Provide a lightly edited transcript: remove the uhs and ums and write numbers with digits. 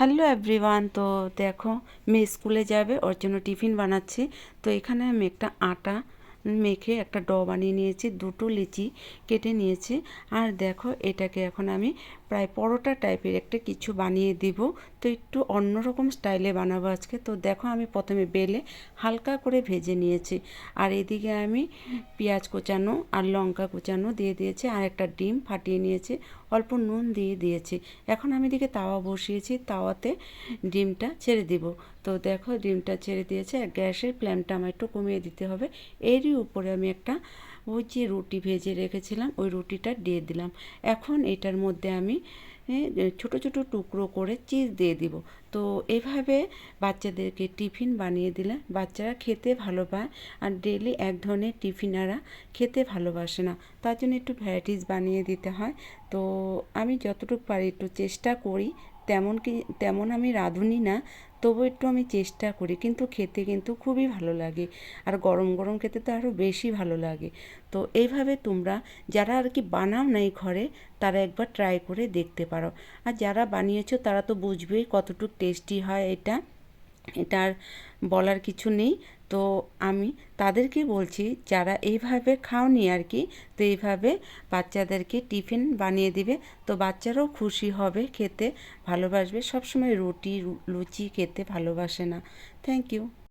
Hello everyone. তো দেখো, মেয়ে স্কুলে যাবে, ওর জন্য টিফিন বানাচ্ছি। তো এখানে আমি একটা আটা মেখে একটা ডো বানিয়ে নিয়েছি, দুটো লিচি কেটে নিয়েছি। আর দেখো, এটাকে এখন আমি প্রায় পরোটা টাইপের একটা কিছু বানিয়ে দিব। তো একটু অন্যরকম স্টাইলে বানাবো আজকে। তো দেখো, আমি প্রথমে বেলে হালকা করে ভেজে নিয়েছি। আর এদিকে আমি পেঁয়াজ কোচানো আর লঙ্কা কোচানো দিয়ে দিয়েছি, আর একটা ডিম ফাটিয়ে নিয়েছি, অল্প নুন দিয়ে দিয়েছি। এখন আমি এদিকে তাওয়া বসিয়েছি, তাওয়াতে ডিমটা ছেড়ে দিব। তো দেখো, ডিমটা ছেড়ে দিয়েছে। আর গ্যাসের ফ্লেমটা আমার একটু কমিয়ে দিতে হবে। এরই উপরে আমি একটা ওই যে রুটি ভেজে রেখেছিলাম, ওই রুটিটা দিয়ে দিলাম। এখন এটার মধ্যে আমি ছোট ছোট টুকরো করে চিজ দিয়ে দিব। তো এভাবে বাচ্চাদেরকে টিফিন বানিয়ে দিলে বাচ্চারা খেতে ভালো পায়। আর ডেলি এক ধরনের টিফিন এরা খেতে ভালোবাসে না, তার জন্য একটু ভ্যারাইটিস বানিয়ে দিতে হয়। তো আমি যতটুকু পারি একটু চেষ্টা করি। তেমন আমি রাঁধুনি না, তবু একটু আমি চেষ্টা করি, কিন্তু খেতে কিন্তু খুবই ভালো লাগে। আর গরম গরম খেতে তো আরও বেশি ভালো লাগে। তো এইভাবে তোমরা যারা আর কি বানাও নাই ঘরে, তারা একবার ট্রাই করে দেখতে পারো। আর যারা বানিয়েছো তারা তো বুঝবেই কতটুকু টেস্টি হয় এটা। এটার বলার কিছু নেই। তো আমি তাদেরকে বলছি, যারা এইভাবে খাওনি আর কি, তো এইভাবে বাচ্চাদেরকে টিফিন বানিয়ে দিবে। তো বাচ্চারাও খুশি হবে, খেতে ভালোবাসবে। সবসময় রুটি লুচি খেতে ভালোবাসে না। Thank you.